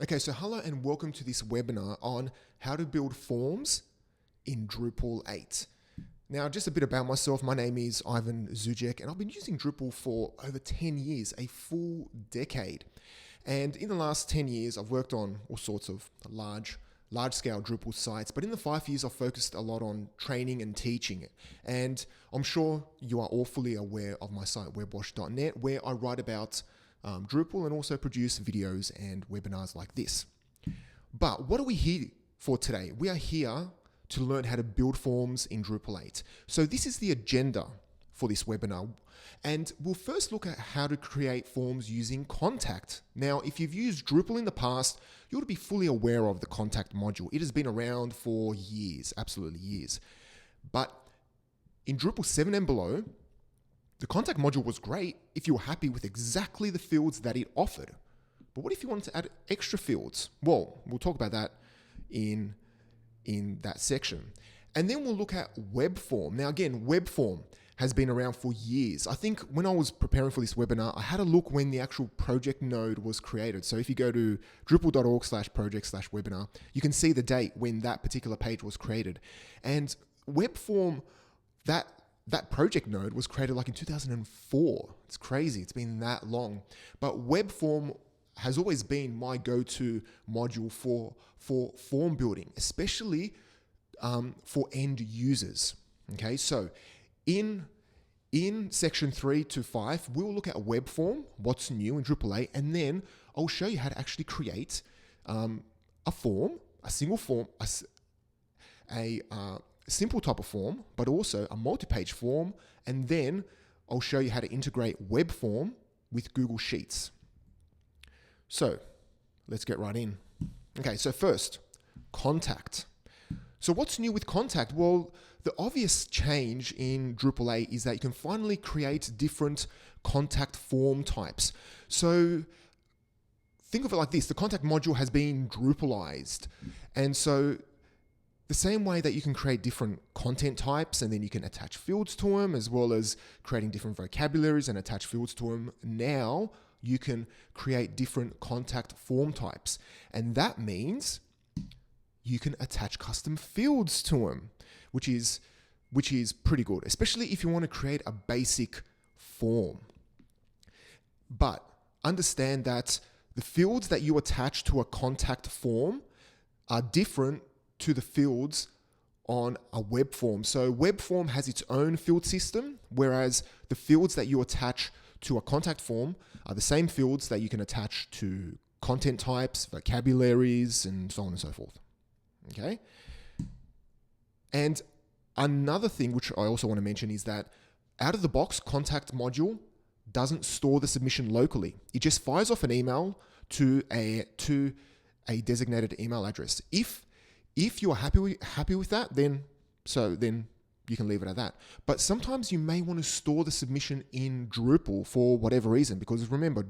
Okay, so hello and welcome to this webinar on how to build forms in Drupal 8. Now, just a bit about myself. My name is Ivan Zuzek, and I've been using Drupal for over 10 years, a full decade. And in the last 10 years, I've worked on all sorts of large-scale Drupal sites, but in the 5 years, I've focused a lot on training and teaching it. And I'm sure you are all fully aware of my site, webwash.net, where I write about Drupal and also produce videos and webinars like this. But what are we here for today? We are here to learn how to build forms in Drupal 8. So this is the agenda for this webinar. And we'll first look at how to create forms using Contact. Now, if you've used Drupal in the past, you ought to be fully aware of the Contact module. It has been around for years, absolutely years. But in Drupal 7 and below, the Contact module was great if you were happy with exactly the fields that it offered. But what if you wanted to add extra fields? Well, we'll talk about that in that section. And then we'll look at Webform. Now again, Webform has been around for years. I think when I was preparing for this webinar, I had a look when the actual project node was created. So if you go to drupal.org/project/webinar, you can see the date when that particular page was created. And Webform, that project node was created like in 2004. It's crazy. It's been that long. But Webform has always been my go-to module for form building, especially for end users. Okay, so in section 3 to 5, we'll look at Webform, what's new in Drupal 8, and then I'll show you how to actually create a form, a single form, a simple type of form, but also a multi-page form, and then I'll show you how to integrate Webform with Google Sheets. So let's get right in. Okay, so first, Contact. So what's new with Contact? Well, the obvious change in Drupal 8 is that you can finally create different contact form types. So think of it like this. The Contact module has been Drupalized. And so the same way that you can create different content types and then you can attach fields to them, as well as creating different vocabularies and attach fields to them, now you can create different contact form types. And that means you can attach custom fields to them, which is pretty good, especially if you want to create a basic form. But understand that the fields that you attach to a contact form are different to the fields on a web form. So web form has its own field system, whereas the fields that you attach to a contact form are the same fields that you can attach to content types, vocabularies, and so on and so forth. Okay? And another thing which I also want to mention is that out of the box, Contact module doesn't store the submission locally. It just fires off an email to a designated email address. If you're happy with that, then you can leave it at that. But sometimes you may want to store the submission in Drupal for whatever reason, because remember,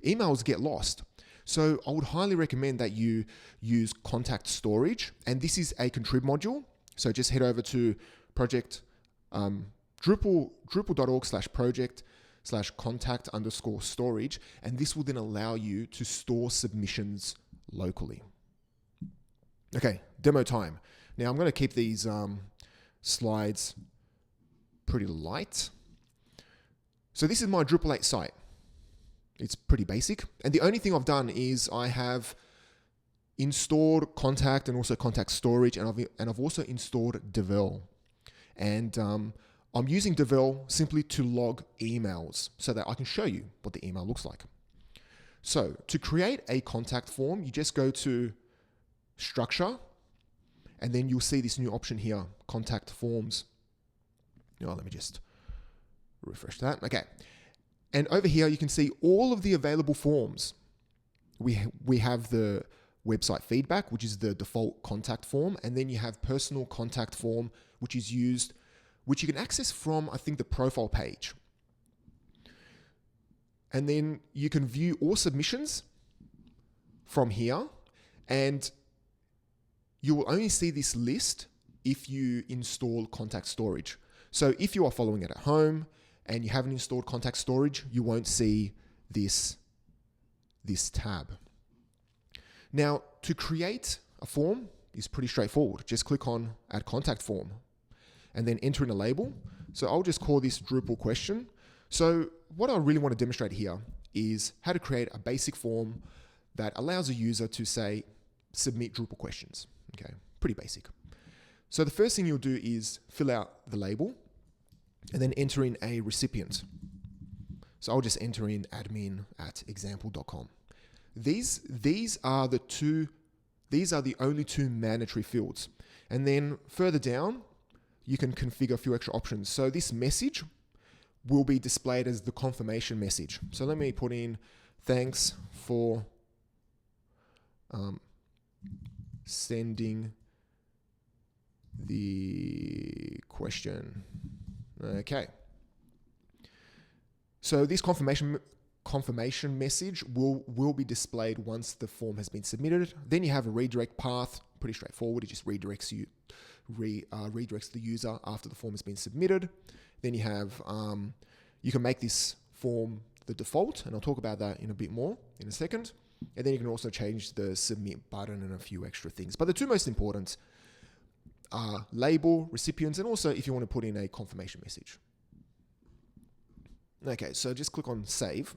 emails get lost. So I would highly recommend that you use Contact Storage, and this is a contrib module. So just head over to drupal.org/project/contact_storage, and this will then allow you to store submissions locally. Okay, demo time. Now I'm going to keep these slides pretty light. So this is my Drupal 8 site. It's pretty basic. And the only thing I've done is I have installed Contact and also Contact Storage, and I've also installed Devel. And I'm using Devel simply to log emails so that I can show you what the email looks like. So to create a contact form, you just go to Structure, and then you'll see this new option here, Contact Forms. Now, let me just refresh that. Okay. And over here, you can see all of the available forms. We have the website feedback, which is the default contact form. And then you have personal contact form, which you can access from, I think, the profile page. And then you can view all submissions from here. And you will only see this list if you install Contact Storage. So if you are following it at home and you haven't installed Contact Storage, you won't see this tab. Now, to create a form is pretty straightforward. Just click on Add Contact Form and then enter in a label. So I'll just call this Drupal question. So what I really want to demonstrate here is how to create a basic form that allows a user to say, submit Drupal questions. Okay, pretty basic. So the first thing you'll do is fill out the label and then enter in a recipient. So I'll just enter in admin@example.com. These are the only two mandatory fields. And then further down, you can configure a few extra options. So this message will be displayed as the confirmation message. So let me put in, thanks for sending the question. Okay. So this confirmation message will be displayed once the form has been submitted. Then you have a redirect path, pretty straightforward. It just redirects the user after the form has been submitted. Then you have, you can make this form the default, and I'll talk about that in a bit more in a second. And then you can also change the submit button and a few extra things. But the two most important are label, recipients, and also if you want to put in a confirmation message. Okay, so just click on save.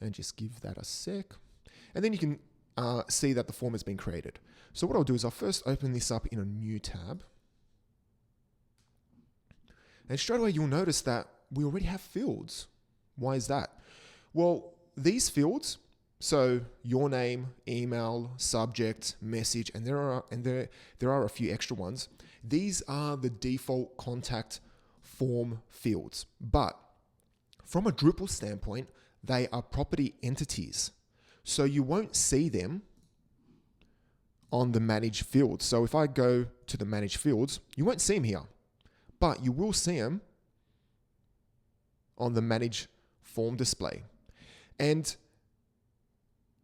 And just give that a sec. And then you can see that the form has been created. So what I'll do is I'll first open this up in a new tab. And straight away you'll notice that we already have fields. Why is that? Well, these fields, so your name, email, subject, message, and there are a few extra ones. These are the default contact form fields. But from a Drupal standpoint, they are property entities. So you won't see them on the manage fields. So if I go to the manage fields, you won't see them here, but you will see them on the manage form display. And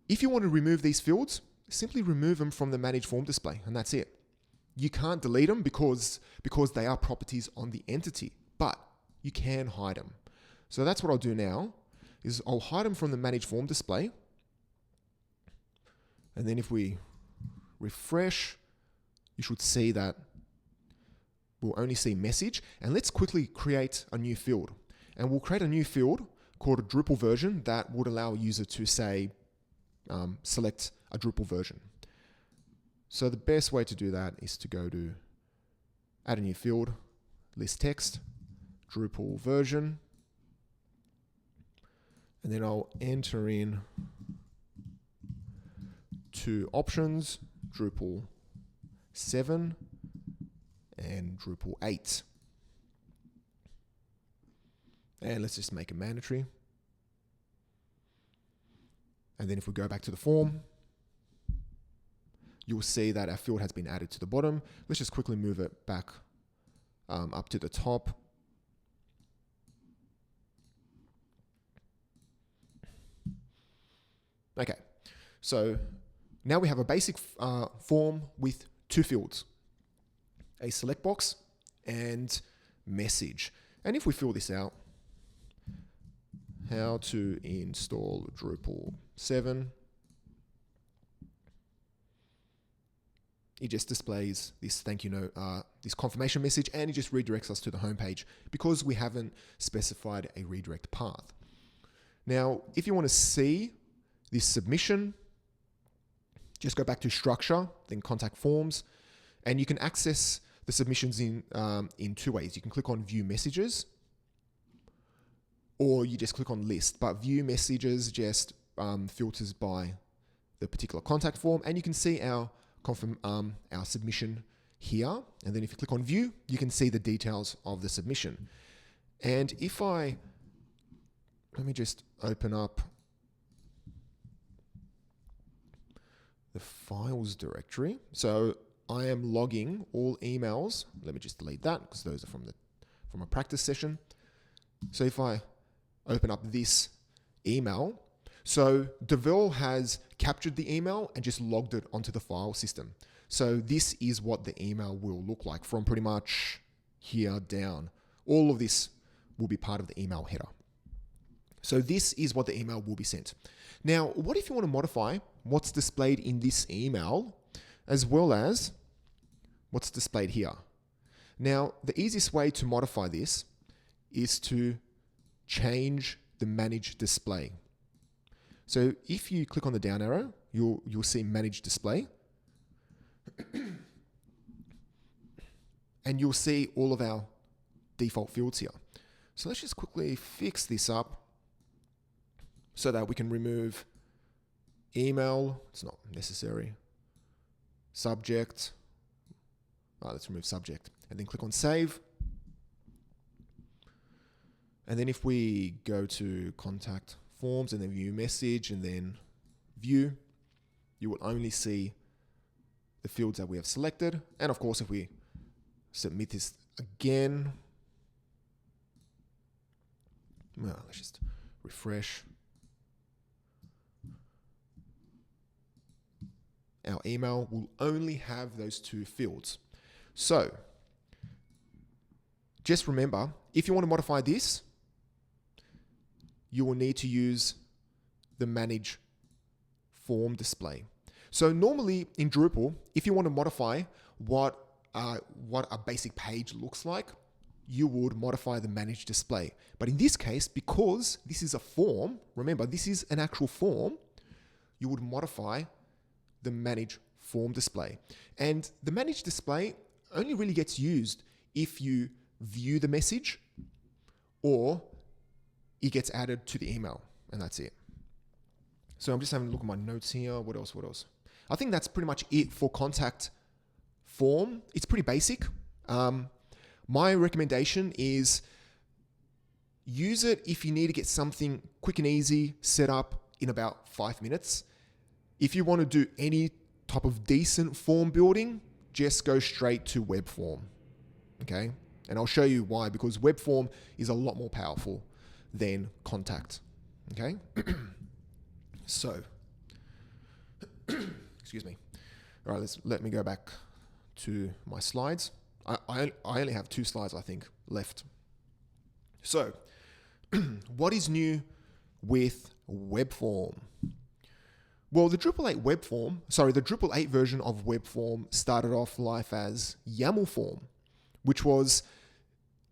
if you want to remove these fields, simply remove them from the manage form display, and that's it. You can't delete them because they are properties on the entity, but you can hide them. So that's what I'll do now, is I'll hide them from the manage form display. And then if we refresh, you should see that we'll only see message. And let's quickly create a new field. And we'll create a new field called a Drupal version that would allow a user to say, select a Drupal version. So the best way to do that is to go to add a new field, list text, Drupal version, and then I'll enter in two options, Drupal 7 and Drupal 8. And let's just make it mandatory. And then if we go back to the form, you'll see that our field has been added to the bottom. Let's just quickly move it back up to the top. Okay, so now we have a basic form with two fields, a select box and message. And if we fill this out, how to install Drupal 7, it just displays this thank you note, this confirmation message, and it just redirects us to the home page because we haven't specified a redirect path. Now, if you want to see this submission, just go back to structure, then contact forms, and you can access the submissions in two ways. You can click on view messages, or you just click on list, but view messages just filters by the particular contact form, and you can see our submission here. And then if you click on view, you can see the details of the submission. And if let me just open up the files directory. So I am logging all emails. Let me just delete that because those are from a practice session. So if I open up this email, so Devel has captured the email and just logged it onto the file system. So this is what the email will look like from pretty much here down. All of this will be part of the email header. So this is what the email will be sent. Now, what if you want to modify what's displayed in this email as well as what's displayed here? Now, the easiest way to modify this is to change the manage display. So if you click on the down arrow, you'll see manage display. And you'll see all of our default fields here. So let's just quickly fix this up so that we can remove email. It's not necessary. Subject. Let's remove subject. And then click on save. And then if we go to contact forms and then view message and then view, you will only see the fields that we have selected. And of course, if we submit this again, well, let's just refresh. Our email will only have those two fields. So just remember, if you want to modify this, you will need to use the manage form display. So normally in Drupal, if you want to modify what a basic page looks like, you would modify the manage display. But in this case, because this is a form, remember this is an actual form, you would modify the manage form display. And the manage display only really gets used if you view the message or it gets added to the email, and that's it. So I'm just having a look at my notes here. What else? I think that's pretty much it for contact form. It's pretty basic. My recommendation is use it if you need to get something quick and easy set up in about 5 minutes. If you want to do any type of decent form building, just go straight to Webform, okay? And I'll show you why, because Webform is a lot more powerful than Contact, okay? So, excuse me. All right, let me go back to my slides. I only have 2 slides, I think, left. So, what is new with Webform? Well, the Drupal 8 version of Webform started off life as YAML form, which was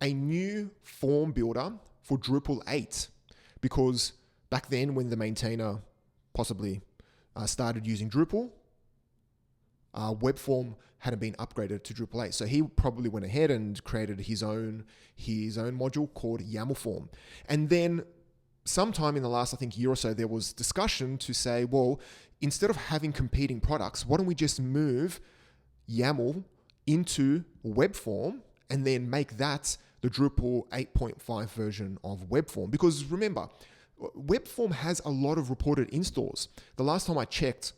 a new form builder for Drupal 8, because back then when the maintainer possibly started using Drupal, Webform hadn't been upgraded to Drupal 8. So he probably went ahead and created his own module called YAML form. And then sometime in the last, I think, year or so, there was discussion to say, well, instead of having competing products, why don't we just move YAML into Webform and then make that the Drupal 8.5 version of Webform? Because remember, Webform has a lot of reported installs. The last time I checked,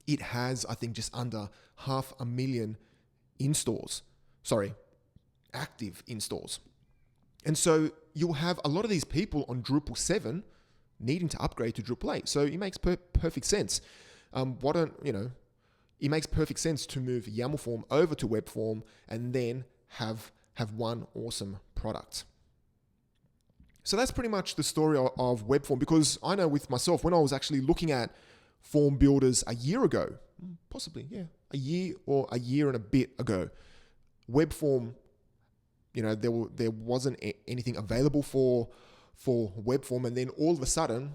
it has, I think, just under 500,000 installs. Active installs. And so you'll have a lot of these people on Drupal 7 needing to upgrade to Drupal 8. So it makes perfect sense. It makes perfect sense to move YAML form over to Webform and then have one awesome product. So that's pretty much the story of Webform, because I know with myself, when I was actually looking at form builders a year ago, possibly, a year and a bit ago, Webform, there wasn't anything available for Webform, and then all of a sudden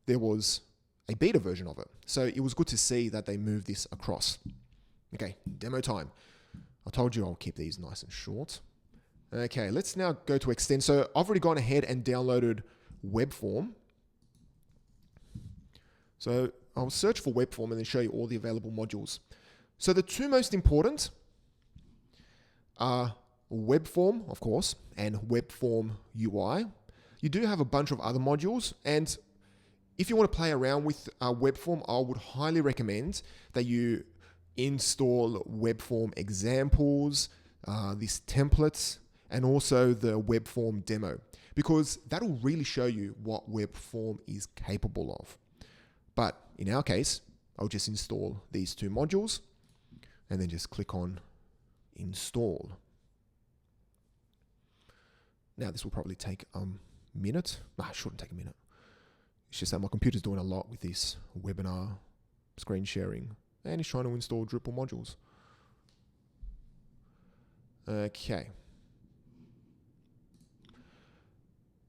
there was a beta version of it. So it was good to see that they moved this across. Okay, demo time. I told you I'll keep these nice and short. Okay, let's now go to extend. So I've already gone ahead and downloaded Webform. So I'll search for Webform and then show you all the available modules. So the 2 most important are Webform, of course, and Webform UI. You do have a bunch of other modules, and if you want to play around with Webform, I would highly recommend that you install Webform examples, these templates, and also the Webform demo, because that'll really show you what Webform is capable of. But in our case, I'll just install these 2 modules and then just click on install. Now this will probably take a minute. It shouldn't take a minute. It's just that my computer's doing a lot with this webinar screen sharing, and it's trying to install Drupal modules. Okay.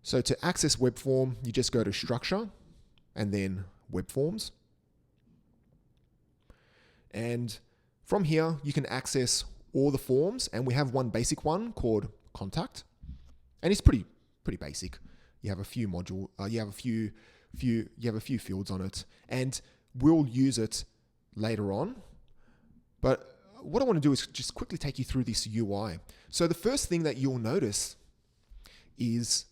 So to access Webform, you just go to Structure and then Web Forms. And from here, you can access all the forms, and we have one basic one called Contact, and it's pretty basic. You have a few you have a few fields on it, and we'll use it later on. But what I want to do is just quickly take you through this UI. So the first thing that you'll notice is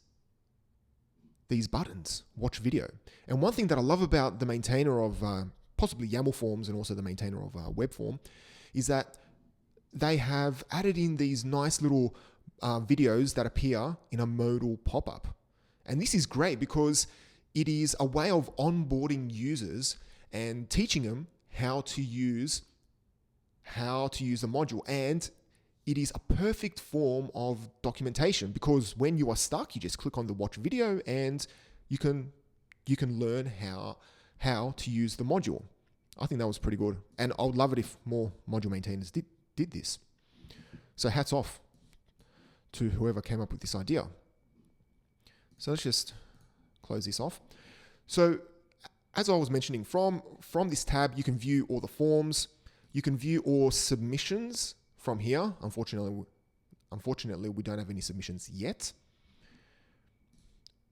these buttons, watch video. And one thing that I love about the maintainer of possibly YAML forms and also the maintainer of Webform is that they have added in these nice little videos that appear in a modal pop-up. And this is great because it is a way of onboarding users and teaching them how to use the module. And it is a perfect form of documentation because when you are stuck, you just click on the watch video and you can learn how to use the module. I think that was pretty good. And I would love it if more module maintainers did this. So hats off to whoever came up with this idea. So let's just close this off. So as I was mentioning, from this tab, you can view all the forms. You can view all submissions from here. Unfortunately, we don't have any submissions yet.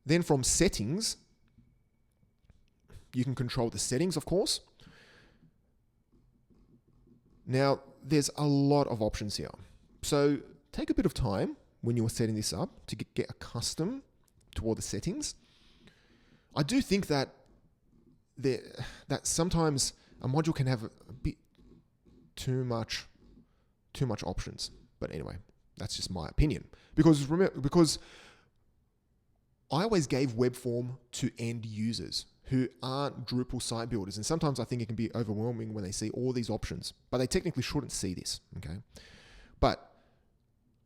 Then from settings, you can control the settings, of course. Now, there's a lot of options here. So take a bit of time when you're setting this up to get accustomed to all the settings. I do think that sometimes a module can have a bit too much options. But anyway, that's just my opinion. Because I always gave Webform to end users who aren't Drupal site builders. And sometimes I think it can be overwhelming when they see all these options, but they technically shouldn't see this, okay? But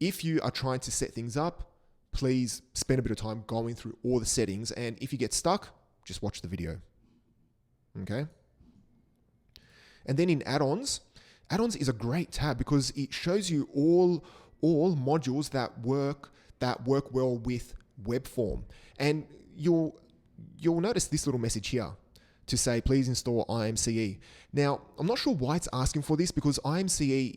if you are trying to set things up, please spend a bit of time going through all the settings. And if you get stuck, just watch the video, okay? And then in add-ons is a great tab because it shows you all modules that work well with Webform. And you'll notice this little message here to say, please install IMCE. Now, I'm not sure why it's asking for this because IMCE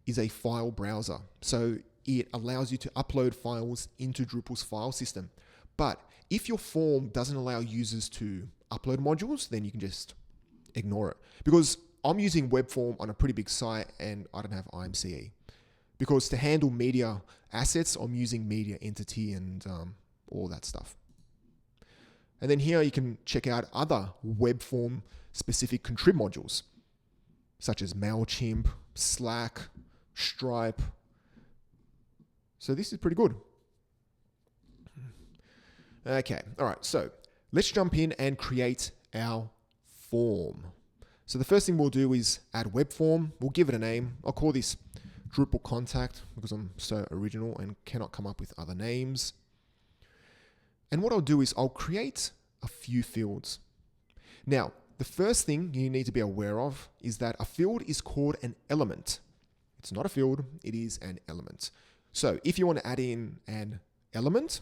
is a file browser. So it allows you to upload files into Drupal's file system. But if your form doesn't allow users to upload modules, then you can just ignore it. Because I'm using Webform on a pretty big site and I don't have IMCE. Because to handle media assets, I'm using media entity and all that stuff. And then here you can check out other Webform specific contrib modules, such as MailChimp, Slack, Stripe. So this is pretty good. Okay, all right, so let's jump in and create our form. So the first thing we'll do is add Webform. We'll give it a name. I'll call this Drupal Contact because I'm so original and cannot come up with other names. And what I'll do is I'll create a few fields. Now, the first thing you need to be aware of is that a field is called an element. It's not a field, it is an element. So if you want to add in an element,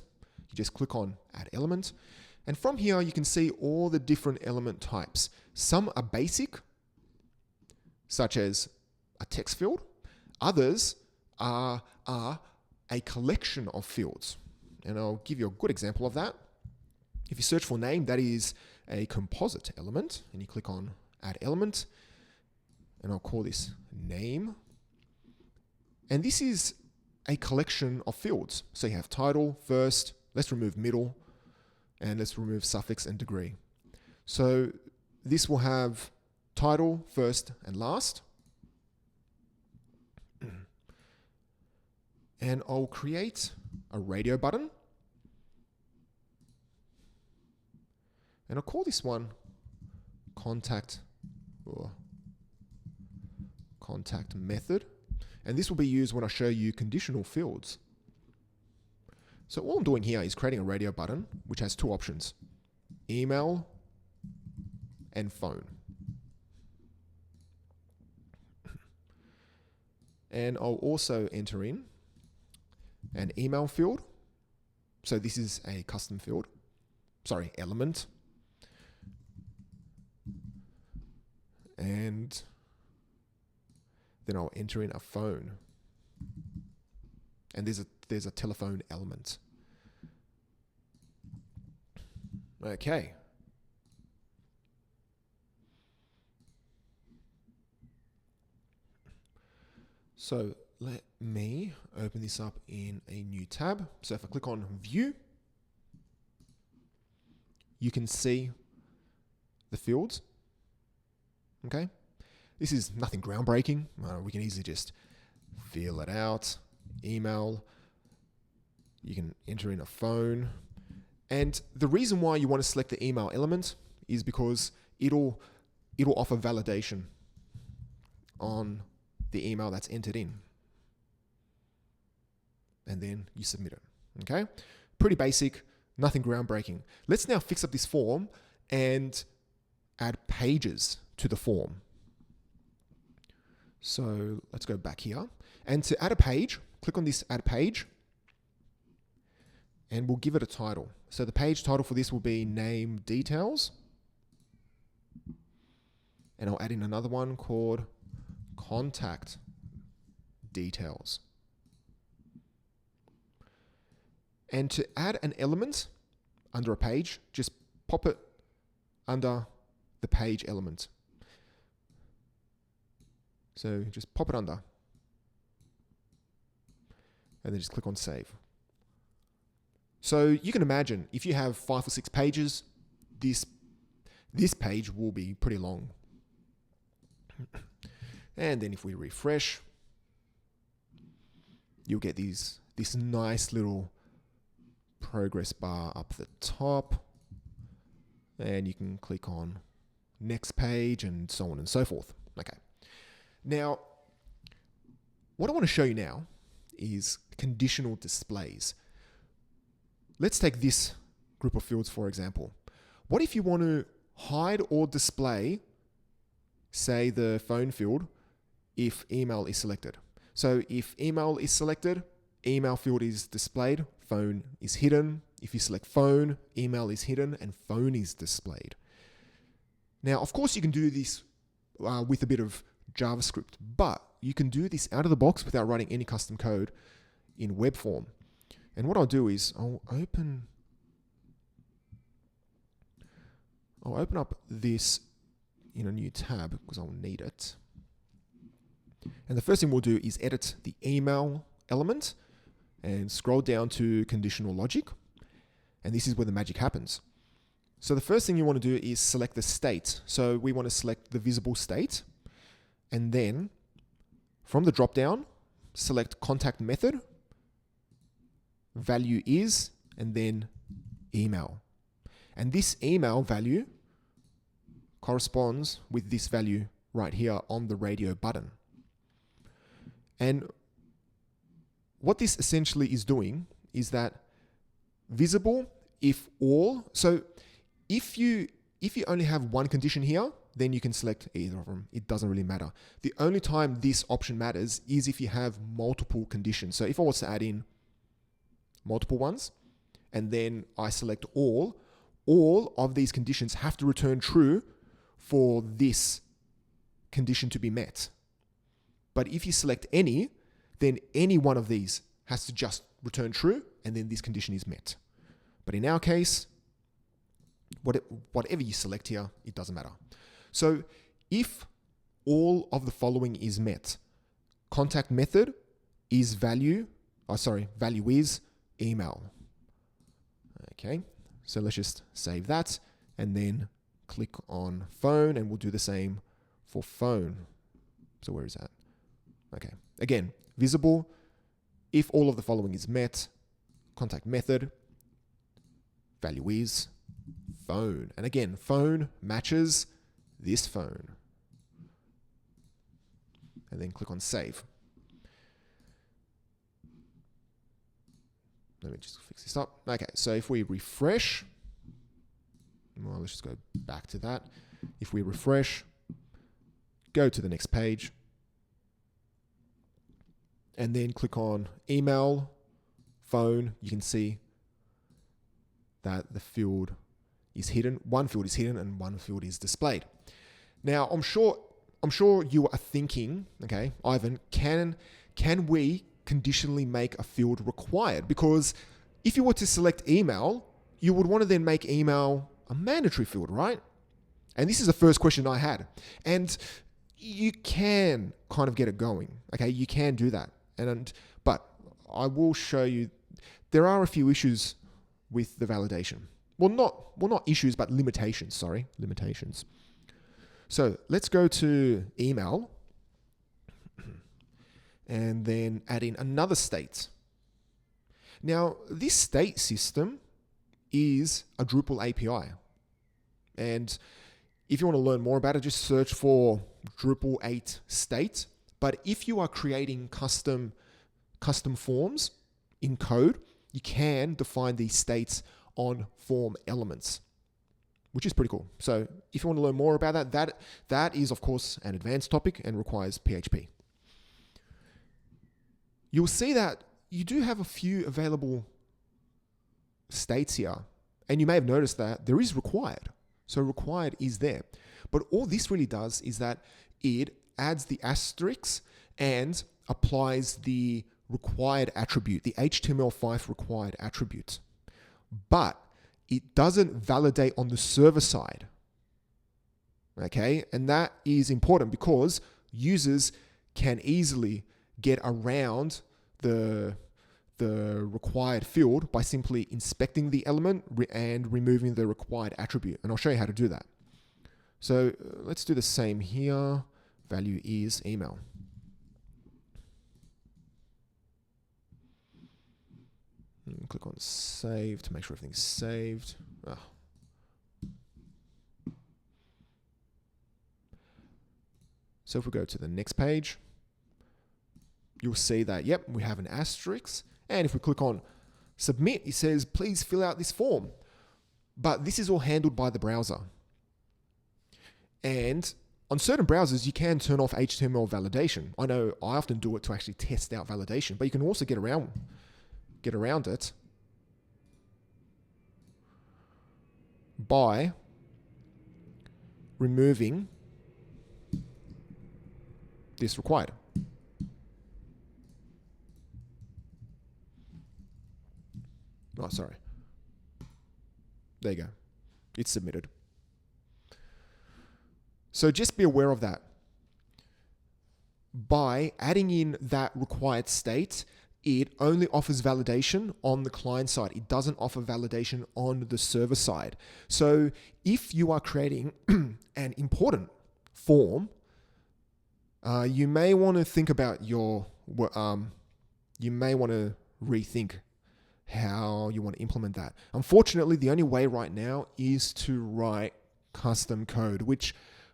you just click on Add Element. And from here, you can see all the different element types. Some are basic, such as a text field. Others are a collection of fields. And I'll give you a good example of that. If you search for name, that is a composite element. And you click on Add Element. And I'll call this name. And this is a collection of fields. So you have title, first, let's remove middle, and let's remove suffix and degree. So this will have title, first, and last. And I'll create a radio button. And I'll call this one contact method. And this will be used when I show you conditional fields. So all I'm doing here is creating a radio button, which has two options. email, and phone. And I'll also enter in an email field. So this is a custom field, element. And then I'll enter in a phone. And there's a telephone element. Okay. So let me open this up in a new tab. So if I click on View, you can see the fields. Okay. This is nothing groundbreaking. We can easily just fill it out. Email. You can enter in a phone. And the reason why you want to select the email element is because it'll offer validation on the email that's entered in. And then you submit it. Okay? Pretty basic, nothing groundbreaking. Let's now fix up this form and add pages to the form. So let's go back here. And to add a page, click on this Add Page. And we'll give it a title. So the page title for this will be Name Details. And I'll add in another one called Contact Details. And to add an element under a page, just pop it under the page element. So just pop it under. And then just click on Save. So you can imagine if you have 5 or 6 pages, this page will be pretty long. And then if we refresh, you'll get this nice little progress bar up the top. And you can click on Next Page and so on and so forth. Okay. Now, what I want to show you now is conditional displays. Let's take this group of fields, for example. What if you want to hide or display, say, the phone field if email is selected? So if email is selected, email field is displayed, phone is hidden. If you select phone, email is hidden and phone is displayed. Now, of course, you can do this with a bit of JavaScript, but you can do this out of the box without writing any custom code in Webform. And what I'll do is I'll open up this in a new tab because I'll need it. And the first thing we'll do is edit the email element and scroll down to conditional logic. And this is where the magic happens. So the first thing you want to do is select the state. So we want to select the visible state. And then from the drop-down, select contact method, value is, and then email. And this email value corresponds with this value right here on the radio button. And what this essentially is doing is that visible if all. So if you only have one condition here, then you can select either of them. It doesn't really matter. The only time this option matters is if you have multiple conditions. So if I was to add in multiple ones, and then I select all of these conditions have to return true for this condition to be met. But if you select any, then any one of these has to just return true, and then this condition is met. But in our case, whatever you select here, it doesn't matter. So if all of the following is met, contact method is value is email. Okay, so let's just save that and then click on phone, and we'll do the same for phone. So where is that? Okay, again, visible, if all of the following is met, contact method, value is phone. And again, phone matches this phone. And then click on save. Let me just fix this up. Okay, so if we refresh, Well, let's just go back to that. If we refresh, go to the next page, and then click on email, phone, you can see that the field is hidden. One field is hidden and one field is displayed. Now, I'm sure you are thinking, okay, Ivan, can we conditionally make a field required? Because if you were to select email, you would want to then make email a mandatory field, right? And this is the first question I had. And you can kind of get it going, okay? You can do that. But I will show you, there are a few issues with the validation. Well, not issues, but limitations, limitations. So let's go to email and then add in another state. Now, this state system is a Drupal API. And if you want to learn more about it, just search for Drupal 8 state. But if you are creating custom forms in code, you can define these states on form elements, which is pretty cool. So if you want to learn more about that is, of course, an advanced topic and requires PHP. You'll see that you do have a few available states here. And you may have noticed that there is required. So required is there. But all this really does is that it adds the asterisk and applies the required attribute, the HTML5 required attribute. But it doesn't validate on the server side. Okay? And that is important because users can easily get around the required field by simply inspecting the element and removing the required attribute. And I'll show you how to do that. So let's do the same here. Value is email. And click on save to make sure everything's saved. So if we go to the next page, you'll see that, yep, we have an asterisk. And if we click on submit, it says, please fill out this form. But this is all handled by the browser. And on certain browsers, you can turn off HTML validation. I know I often do it to actually test out validation, but you can also get around it by removing this required. Oh, sorry. There you go. It's submitted. So just be aware of that. By adding in that required state, it only offers validation on the client side. It doesn't offer validation on the server side. So if you are creating an important form, you may want to think about you may want to rethink how you want to implement that. Unfortunately, the only way right now is to write custom code, which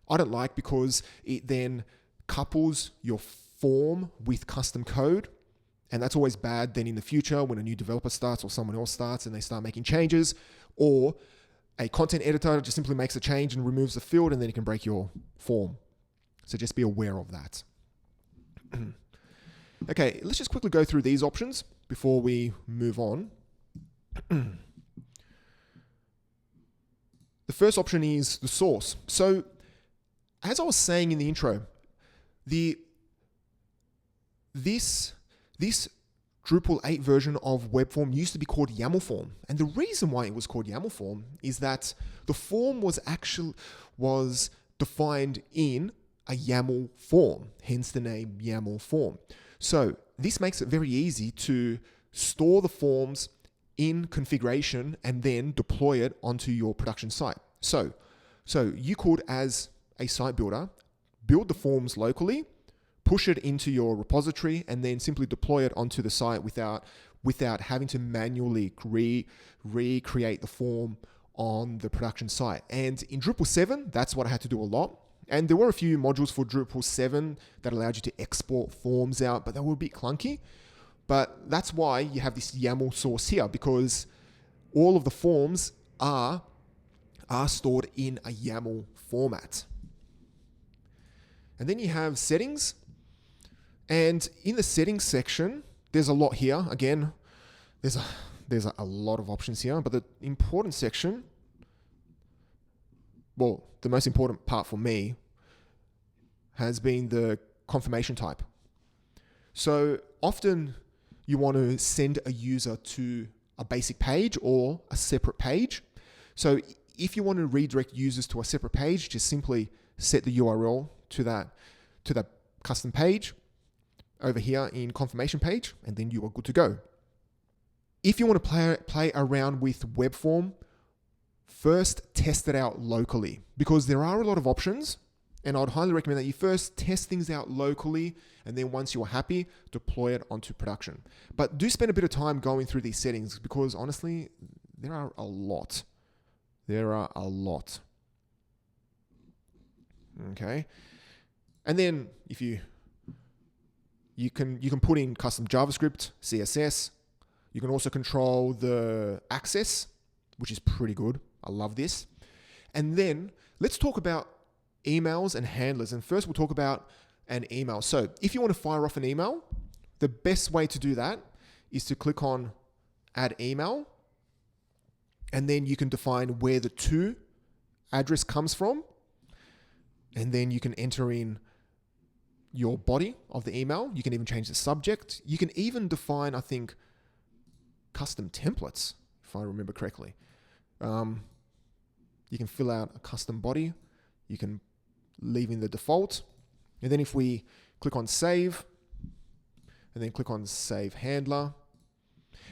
I don't like because it then couples your form with custom code. And that's always bad then in the future when a new developer starts or someone else starts and they start making changes, or a content editor just simply makes a change and removes the field and then it can break your form. So just be aware of that. Okay, let's just quickly go through these options before we move on. The first option is the source. So as I was saying in the intro, this Drupal 8 version of Webform used to be called YAML form. And the reason why it was called YAML form is that the form was defined in a YAML form, hence the name YAML form. So this makes it very easy to store the forms in configuration and then deploy it onto your production site. So you could, as a site builder, build the forms locally, push it into your repository, and then simply deploy it onto the site without having to manually recreate the form on the production site. And in Drupal 7, that's what I had to do a lot. And there were a few modules for Drupal 7 that allowed you to export forms out, but they were a bit clunky. But that's why you have this YAML source here, because all of the forms are are stored in a YAML format. And then you have settings. And in the settings section, there's a lot here. Again, there's a lot of options here, but the important section, well, the most important part for me has been the confirmation type. So often you want to send a user to a basic page or a separate page. So if you want to redirect users to a separate page, just simply set the URL to that custom page over here in confirmation page, and then you are good to go. If you want to play around with Webform, first test it out locally, because there are a lot of options, and I'd highly recommend that you first test things out locally, and then once you're happy, deploy it onto production. But do spend a bit of time going through these settings, because honestly, there are a lot. Okay. And then if you can put in custom JavaScript, CSS. You can also control the access, which is pretty good. I love this. And then let's talk about emails and handlers. And first we'll talk about an email. So if you want to fire off an email, the best way to do that is to click on add email. And then you can define where the to address comes from. And then you can enter in your body of the email. You can even change the subject. You can even define, I think, custom templates, if I remember correctly. You can fill out a custom body. You can leave in the default. And then if we click on save, and then click on save handler.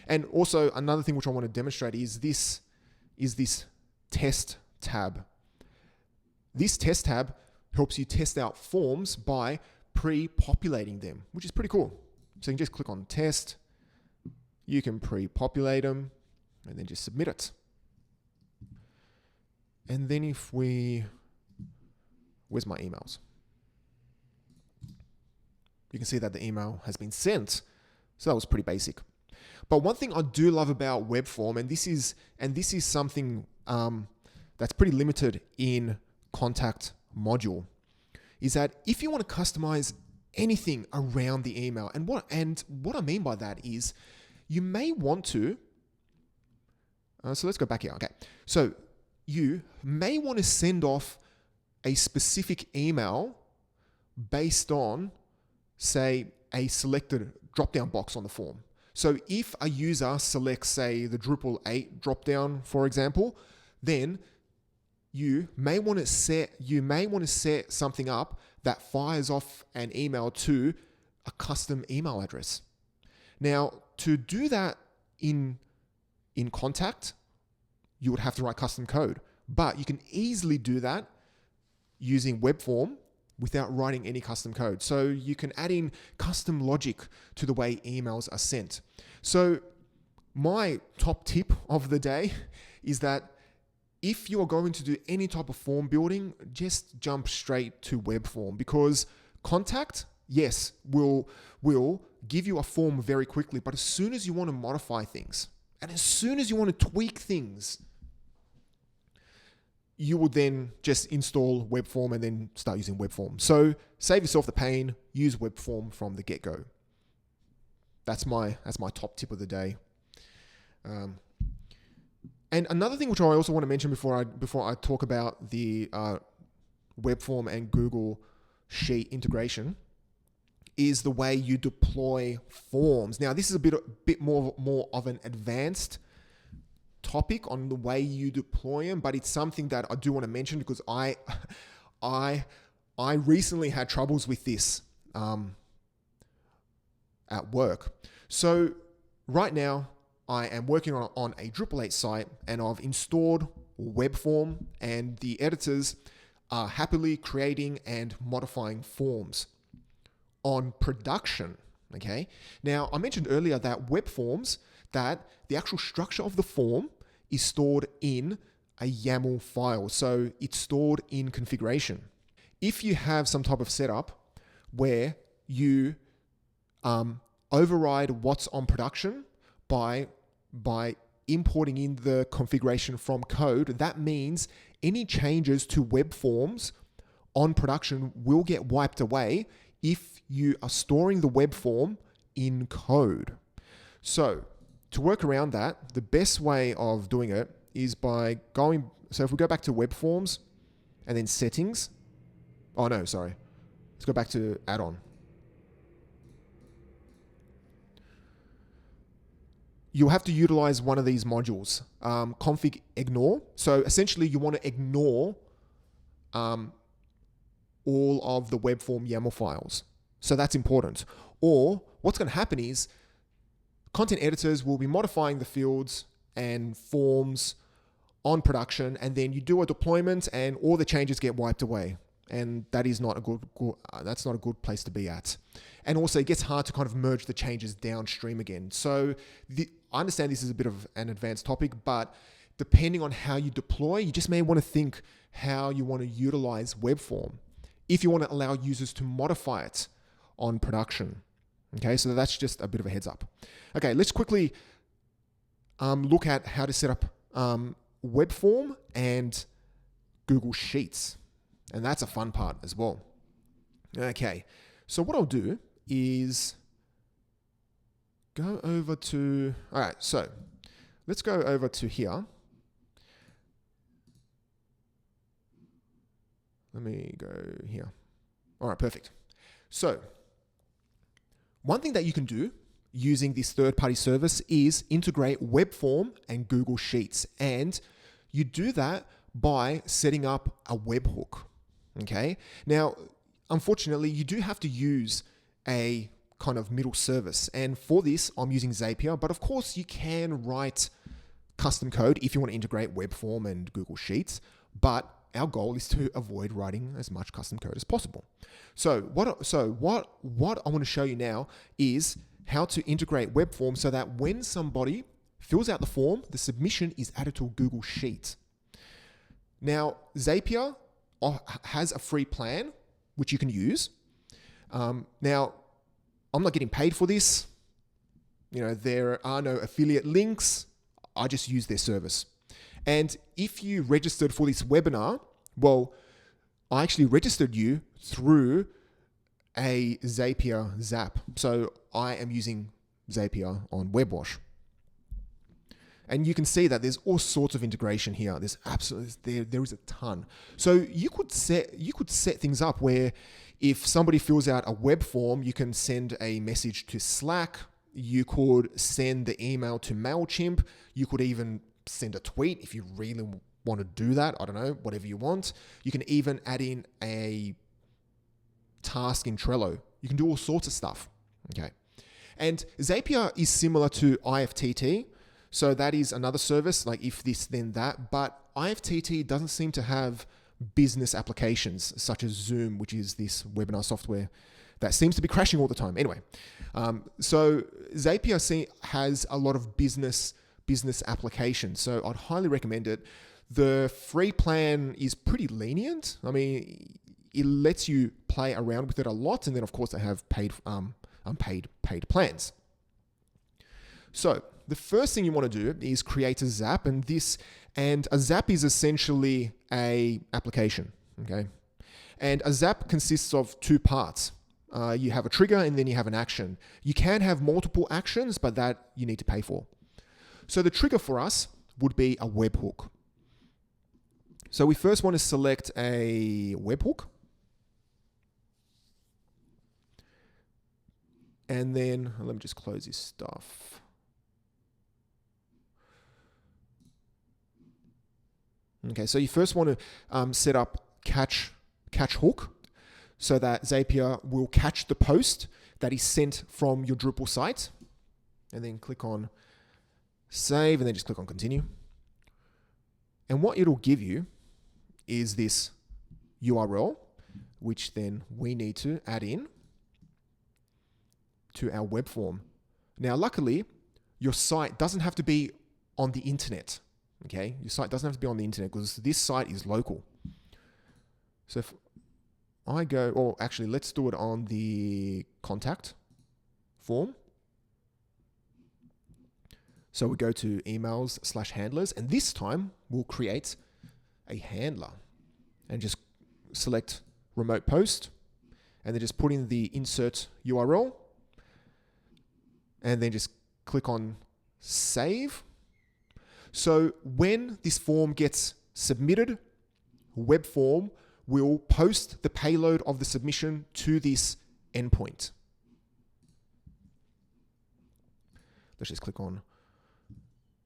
And also another thing which I want to demonstrate is this test tab. This test tab helps you test out forms by pre-populating them, which is pretty cool. So you can just click on test, you can pre-populate them, and then just submit it. And then where's my emails? You can see that the email has been sent. So that was pretty basic. But one thing I do love about Webform, and this is something that's pretty limited in Contact module, is that if you want to customize anything around the email, and what I mean by that is you may want to, so let's go back here. Okay. So you may want to send off a specific email based on, say, a selected drop-down box on the form. So if a user selects, say, the Drupal 8 drop-down, for example, then you may want to set something up that fires off an email to a custom email address. Now, to do that in Contact, you would have to write custom code, but you can easily do that using Webform without writing any custom code. So you can add in custom logic to the way emails are sent. So my top tip of the day is that if you are going to do any type of form building, just jump straight to Webform, because Contact, yes, will give you a form very quickly, but as soon as you want to modify things, and as soon as you want to tweak things, you will then just install Webform and then start using Webform. So save yourself the pain, use Webform from the get-go. That's my top tip of the day. And another thing which I also want to mention before I talk about the Webform and Google Sheet integration is the way you deploy forms. Now, this is a bit more of an advanced topic on the way you deploy them, but it's something that I do want to mention because I recently had troubles with this at work. So right now, I am working on a Drupal 8 site, and I've installed Webform, and the editors are happily creating and modifying forms on production. Okay. Now, I mentioned earlier that web forms, that the actual structure of the form is stored in a YAML file. So it's stored in configuration. If you have some type of setup where you override what's on production by importing in the configuration from code, that means any changes to web forms on production will get wiped away if you are storing the web form in code. So to work around that, the best way of doing it is by going, so if we go back to web forms and then settings, oh no, sorry. Let's go back to add-on. You'll have to utilize one of these modules, config ignore. So essentially you want to ignore all of the web form YAML files. So that's important. Or what's going to happen is content editors will be modifying the fields and forms on production, and then you do a deployment and all the changes get wiped away. And that is not a that's not a good place to be at. And also it gets hard to kind of merge the changes downstream again. So I understand this is a bit of an advanced topic, but depending on how you deploy, you just may want to think how you want to utilize Webform if you want to allow users to modify it on production. Okay, so that's just a bit of a heads up. Okay, let's quickly look at how to set up Webform and Google Sheets. And that's a fun part as well. Okay, so what I'll do is go over to, all right, so let's go over to here. Let me go here. All right, perfect. So one thing that you can do using this third-party service is integrate Webform and Google Sheets. And you do that by setting up a webhook. Okay. Now, unfortunately, you do have to use a kind of middle service. And for this, I'm using Zapier. But of course, you can write custom code if you want to integrate Webform and Google Sheets. But our goal is to avoid writing as much custom code as possible. So what I want to show you now is how to integrate Webform so that when somebody fills out the form, the submission is added to a Google Sheet. Now, Zapier has a free plan, which you can use. Now, I'm not getting paid for this. You know, there are no affiliate links. I just use their service. And if you registered for this webinar, well, I actually registered you through a Zapier Zap. So I am using Zapier on WebWash. And you can see that there's all sorts of integration here. There's absolutely, there is a ton. So you could set things up where if somebody fills out a web form, you can send a message to Slack. You could send the email to MailChimp. You could even send a tweet if you really want to do that. I don't know, whatever you want. You can even add in a task in Trello. You can do all sorts of stuff. Okay. And Zapier is similar to IFTT. So that is another service, like if this, then that. But IFTT doesn't seem to have business applications such as Zoom, which is this webinar software that seems to be crashing all the time. Anyway, so Zapier has a lot of business applications. So I'd highly recommend it. The free plan is pretty lenient. I mean, it lets you play around with it a lot. And then, of course, they have paid plans. So the first thing you want to do is create a Zap, and a Zap is essentially a application, okay? And a Zap consists of two parts. You have a trigger and then you have an action. You can have multiple actions, but that you need to pay for. So the trigger for us would be a webhook. So we first want to select a webhook. And then, let me just close this stuff. Okay, so you first want to set up catch hook so that Zapier will catch the post that is sent from your Drupal site. And then click on save and then just click on continue. And what it'll give you is this URL, which then we need to add in to our web form. Now, luckily, your site doesn't have to be on the internet. Okay, your site doesn't have to be on the internet because this site is local. So if I go, or actually, let's do it on the contact form. So we go to emails/handlers, and this time we'll create a handler and just select remote post, and then just put in the insert URL, and then just click on save. So when this form gets submitted, Webform will post the payload of the submission to this endpoint. Let's just click on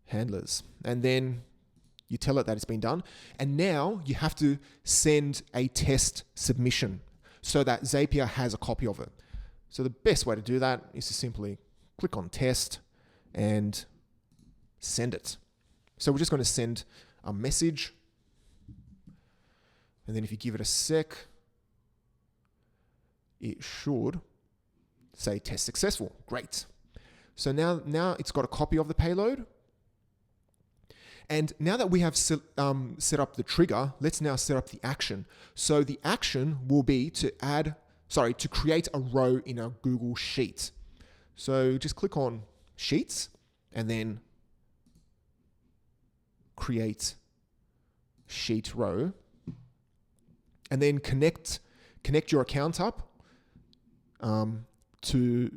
handlers, and then you tell it that it's been done. And now you have to send a test submission so that Zapier has a copy of it. So the best way to do that is to simply click on test and send it. So we're just going to send a message. And then if you give it a sec, it should say test successful. Great. So now it's got a copy of the payload. And now that we have set up the trigger, let's now set up the action. So the action will be to create a row in our Google Sheet. So just click on Sheets and then create sheet row, and then connect your account up to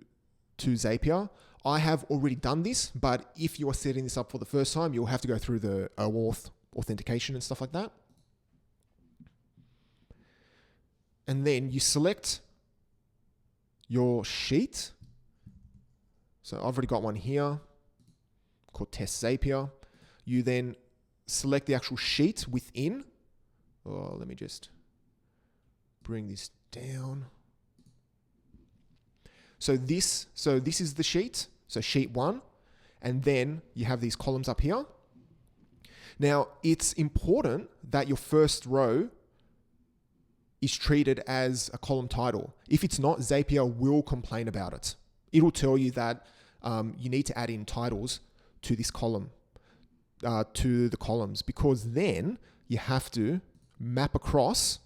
Zapier. I have already done this, but if you are setting this up for the first time, you'll have to go through the OAuth authentication and stuff like that. And then you select your sheet. So I've already got one here called Test Zapier. You then select the actual sheet within. Oh, let me just bring this down. So this is the sheet, so sheet 1, and then you have these columns up here. Now, it's important that your first row is treated as a column title. If it's not, Zapier will complain about it. It will tell you that you need to add in titles to this column, to the columns, because then you have to map across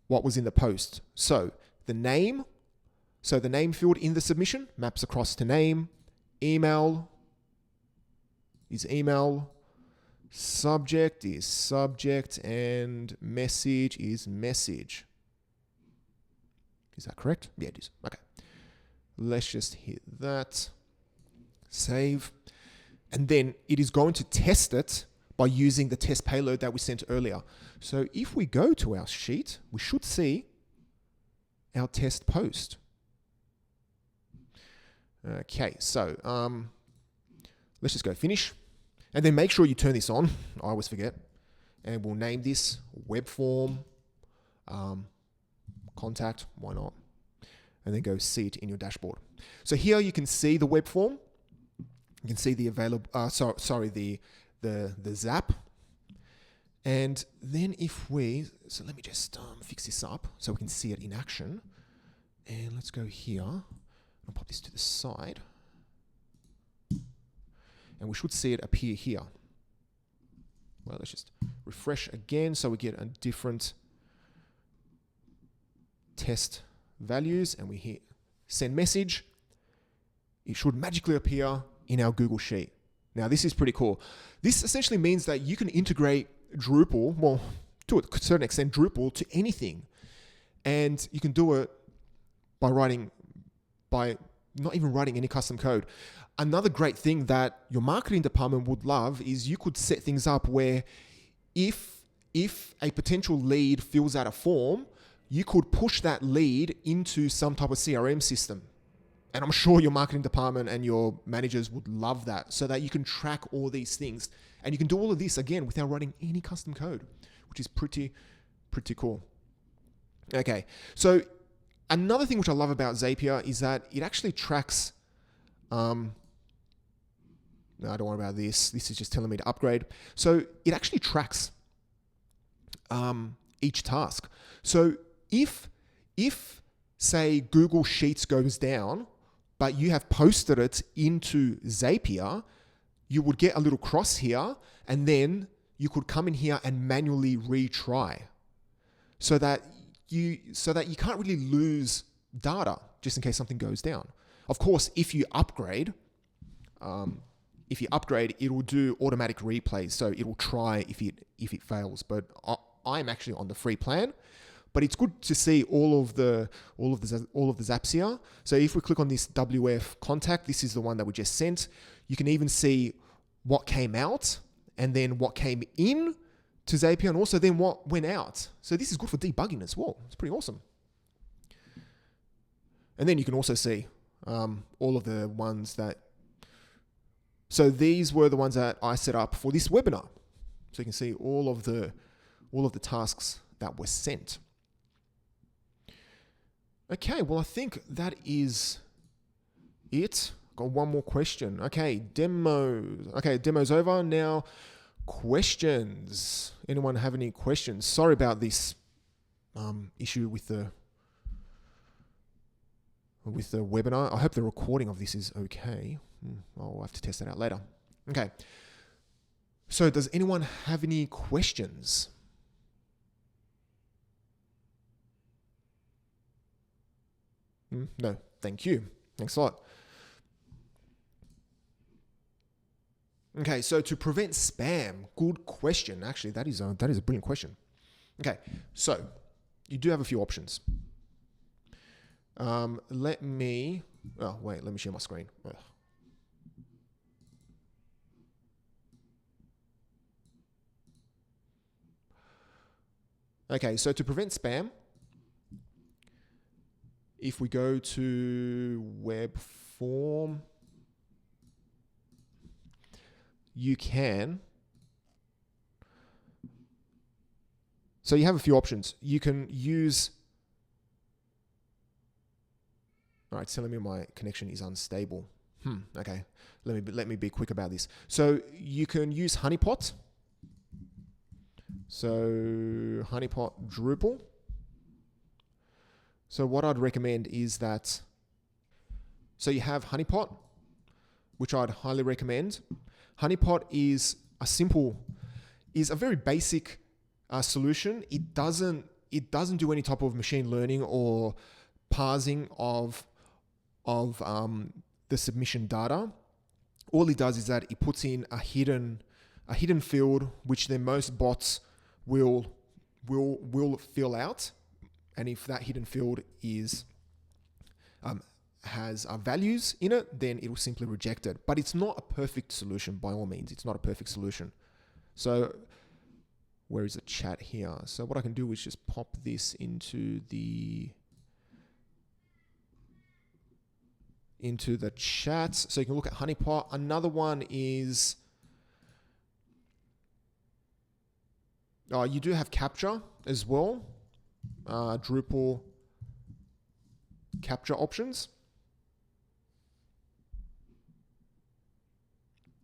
what was in the post. So the name field in the submission maps across to name, email is email, subject is subject, and message is message. Is that correct? Yeah, it is. Okay. Let's just hit that. Save. And then it is going to test it by using the test payload that we sent earlier. So if we go to our sheet, we should see our test post. Okay, so let's just go finish. And then make sure you turn this on. I always forget. And we'll name this Webform Contact. Why not? And then go see it in your dashboard. So here you can see the web form. You can see the available, the Zap. And then so let me just fix this up so we can see it in action. And let's go here. I'll pop this to the side. And we should see it appear here. Well, let's just refresh again so we get a different test values, and we hit send message. It should magically appear in our Google Sheet. Now, this is pretty cool. This essentially means that you can integrate Drupal, well, to a certain extent, Drupal to anything. And you can do it by not even writing any custom code. Another great thing that your marketing department would love is you could set things up where if a potential lead fills out a form, you could push that lead into some type of CRM system. And I'm sure your marketing department and your managers would love that, so that you can track all these things. And you can do all of this, again, without writing any custom code, which is pretty cool. Okay, so another thing which I love about Zapier is that it actually tracks... no, don't worry about this. This is just telling me to upgrade. So it actually tracks each task. So if say Google Sheets goes down, but you have posted it into Zapier, you would get a little cross here, and then you could come in here and manually retry, so that you can't really lose data just in case something goes down. Of course, if you upgrade, if you upgrade, it'll do automatic replays. So it'll try if it fails. But I'm actually on the free plan. But it's good to see all of the Zapier. So if we click on this WF contact, this is the one that we just sent. You can even see what came out and then what came in to Zapier and also then what went out. So this is good for debugging as well. It's pretty awesome. And then you can also see all of the ones that. So these were the ones that I set up for this webinar. So you can see all of the tasks that were sent. Okay, well, I think that is it. Got one more question. Okay, demos. Okay, demo's over. Now, questions. Anyone have any questions? Sorry about this issue with the webinar. I hope the recording of this is okay. I'll have to test that out later. Okay. So does anyone have any questions? No, thank you. Thanks a lot. Okay, so to prevent spam, good question. Actually, that is a brilliant question. Okay, so you do have a few options. Let me share my screen. Ugh. Okay, so to prevent spam, if we go to Webform, you can. So you have a few options. You can use. All right, it's telling me my connection is unstable. Okay, let me be quick about this. So you can use Honeypot. So Honeypot Drupal. So what I'd recommend is that, so you have Honeypot, which I'd highly recommend. Honeypot is a very basic solution. It doesn't do any type of machine learning or parsing of the submission data. All it does is that it puts in a hidden field, which then most bots will fill out. And if that hidden field has values in it, then it will simply reject it. But it's not a perfect solution by all means. It's not a perfect solution. So where is the chat here? So what I can do is just pop this into the chat. So you can look at Honeypot. Another one is, you do have Capture as well. Drupal capture options.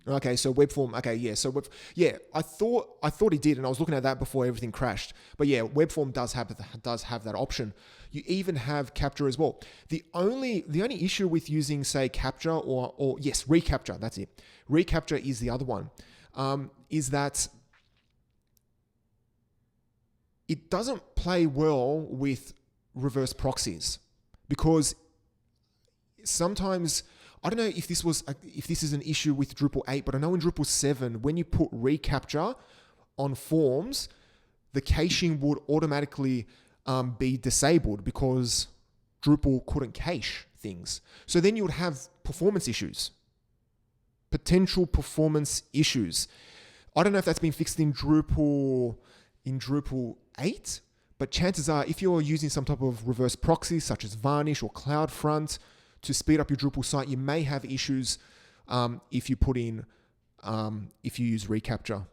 Okay, so Webform. Okay, yeah. So I thought it did, and I was looking at that before everything crashed. But yeah, Webform does have that option. You even have capture as well. The only issue with using, say, capture or yes, recapture. That's it. Recapture is the other one. Is that it doesn't play well with reverse proxies, because sometimes, I don't know if this is an issue with Drupal 8, but I know in Drupal 7, when you put recapture on forms, the caching would automatically be disabled because Drupal couldn't cache things. So then you would have performance issues, potential performance issues. I don't know if that's been fixed in Drupal 8, but chances are, if you're using some type of reverse proxy such as Varnish or CloudFront to speed up your Drupal site, you may have issues if you use recapture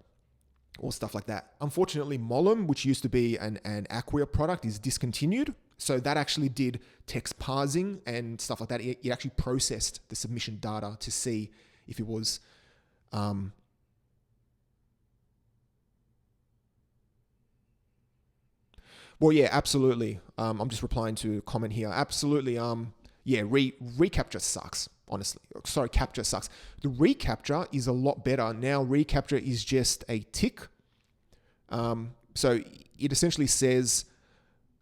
or stuff like that. Unfortunately, Mollum, which used to be an Acquia product, is discontinued. So that actually did text parsing and stuff like that. It actually processed the submission data to see if it was well, yeah, absolutely. I'm just replying to a comment here. Absolutely. Yeah, recapture sucks, honestly. Sorry, capture sucks. The recapture is a lot better. Now recapture is just a tick. So it essentially says,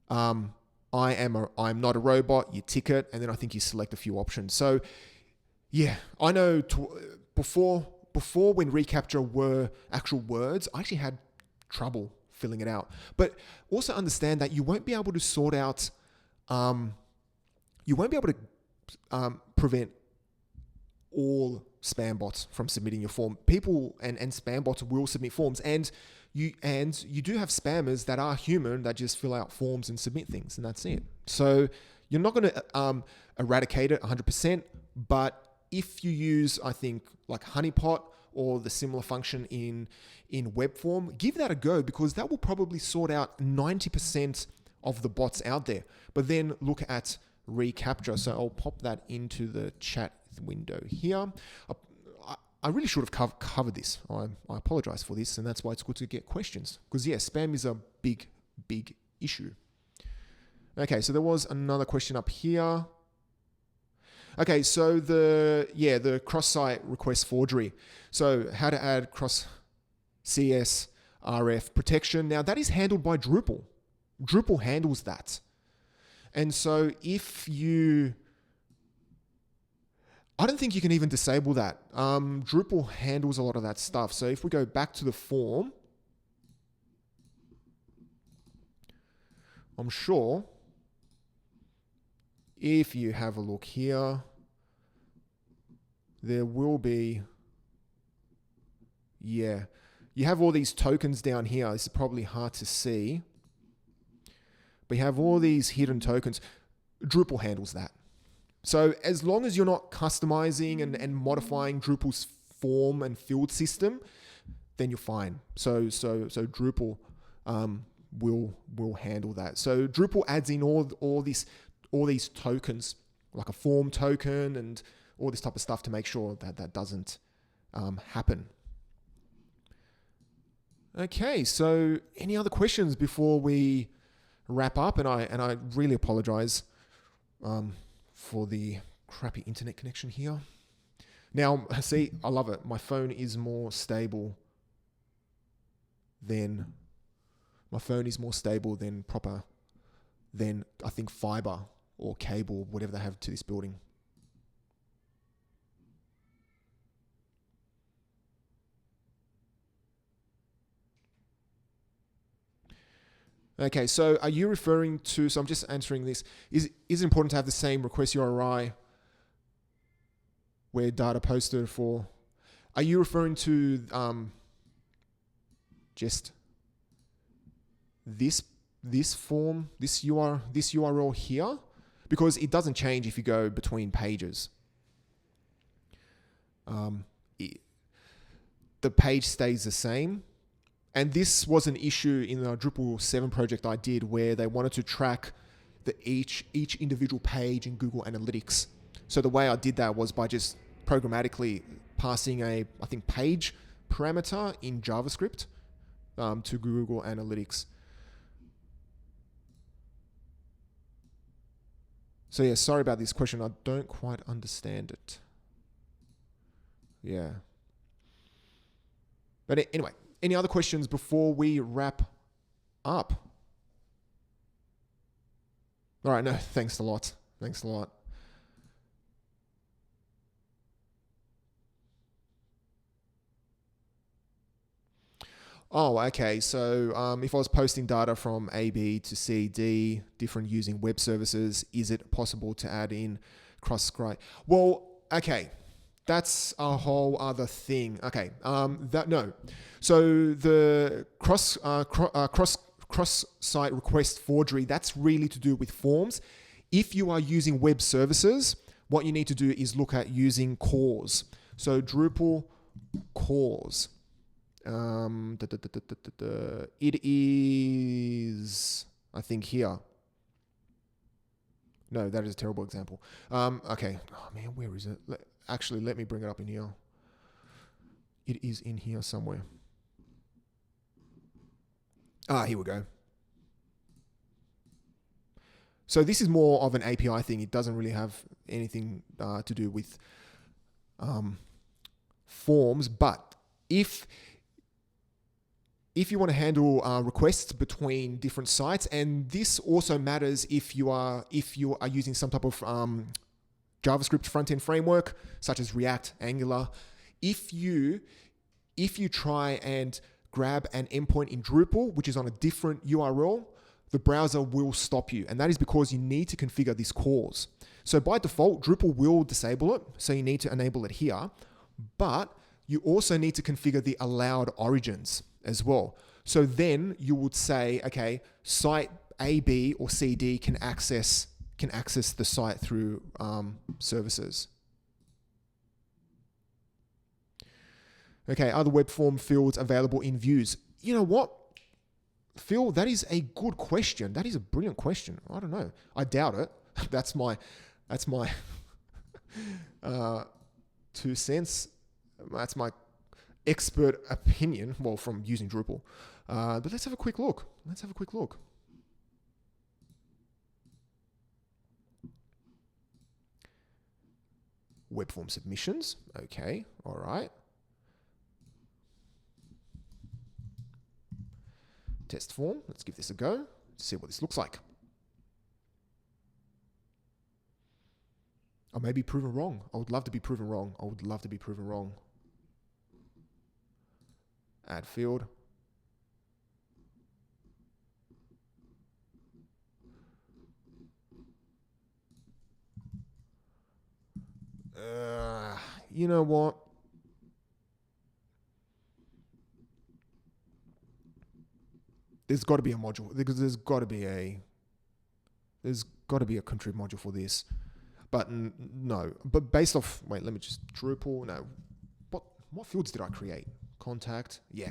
I'm not a robot, you tick it, and then I think you select a few options. So Yeah, I know. Before when reCAPTCHA were actual words, I actually had trouble filling it out. But also understand that you won't be able to sort out. You won't be able to prevent all spam bots from submitting your form. People and spam bots will submit forms, and you do have spammers that are human that just fill out forms and submit things, and that's it. So you're not going to eradicate it 100%, but if you use, I think, like Honeypot or the similar function in Webform, give that a go, because that will probably sort out 90% of the bots out there. But then look at reCAPTCHA. So I'll pop that into the chat window here. I really should have covered this. I apologize for this, and that's why it's good to get questions, because yeah, spam is a big issue. Okay, so there was another question up here. Okay, so the cross-site request forgery. So how to add cross-CS RF protection. Now that is handled by Drupal. Drupal handles that. And so I don't think you can even disable that. Drupal handles a lot of that stuff. So if we go back to the form, I'm sure if you have a look here, there will be, yeah, you have all these tokens down here. This is probably hard to see, but you have all these hidden tokens. Drupal handles that. So as long as you're not customizing and modifying Drupal's form and field system, then you're fine. So Drupal will handle that. So Drupal adds in all these tokens, like a form token and all this type of stuff, to make sure that doesn't happen. Okay, so any other questions before we wrap up? And I really apologize for the crappy internet connection here. Now, see, I love it. My phone is more stable than I think fiber or cable, whatever they have to this building. Okay, so are you referring to, so I'm just answering this, is it important to have the same request URI where data posted for, are you referring to just this form, this URL here? Because it doesn't change if you go between pages. The page stays the same. And this was an issue in the Drupal 7 project I did, where they wanted to track each individual page in Google Analytics. So the way I did that was by just programmatically passing I think page parameter in JavaScript to Google Analytics. So yeah, sorry about this question. I don't quite understand it. Yeah. But anyway, any other questions before we wrap up? All right, no, thanks a lot. Thanks a lot. Oh, okay. So if I was posting data from AB to CD, different using web services, is it possible to add in cross-site? Well, okay. That's a whole other thing. Okay. No. So the cross-site request forgery, that's really to do with forms. If you are using web services, what you need to do is look at using cores. So Drupal cores. It is, I think, here. No, that is a terrible example. Okay. Oh man, where is it? Actually, let me bring it up in here. It is in here somewhere. Here we go. So this is more of an API thing. It doesn't really have anything to do with forms. But if you want to handle requests between different sites, and this also matters if you are using some type of JavaScript front-end framework, such as React, Angular, if you try and grab an endpoint in Drupal, which is on a different URL, the browser will stop you. And that is because you need to configure this clause. So by default, Drupal will disable it. So you need to enable it here. But you also need to configure the allowed origins as well. So then you would say, okay, site A, B, or C, D can access the site through services. Okay, are the web form fields available in views? You know what, Phil, that is a good question. That is a brilliant question. I don't know. I doubt it. That's my 2 cents. That's my expert opinion, well, from using Drupal. But let's have a quick look. Web form submissions. Okay, all right. Test form. Let's give this a go. See what this looks like. I may be proven wrong. I would love to be proven wrong. Add field. You know what? There's got to be a module, because there's got to be a contrib module for this. But no, but based off, wait, let me just Drupal. No, what fields did I create? Contact, yeah.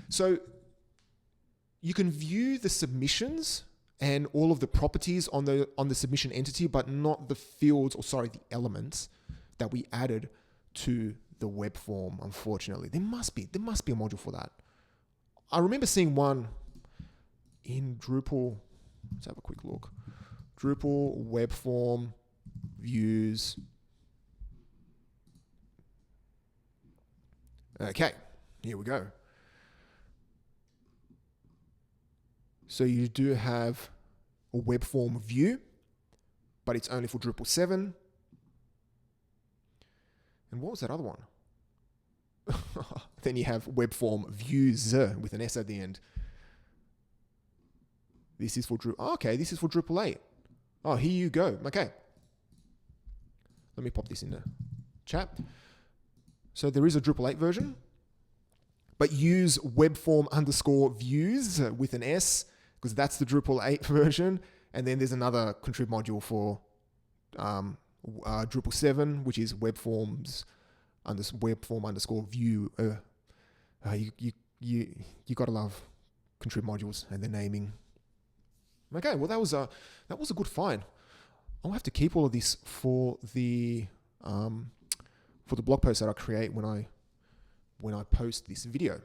So you can view the submissions and all of the properties on the submission entity, but not the fields, the elements that we added to the web form. Unfortunately, there must be a module for that. I remember seeing one in Drupal. Let's have a quick look. Drupal web form views. Okay, here we go. So you do have a web form view, but it's only for Drupal 7. And what was that other one? Then you have web form views with an S at the end. This is for Drupal. Oh, okay, this is for Drupal 8. Oh, here you go. Okay. Let me pop this in the chat. So there is a Drupal 8 version, but use webform_views with an S, because that's the Drupal 8 version. And then there's another contrib module for Drupal 7, which is webform_view. You gotta love contrib modules and the naming. Okay, well that was a good find. I'll have to keep all of this for the blog post that I create when I post this video.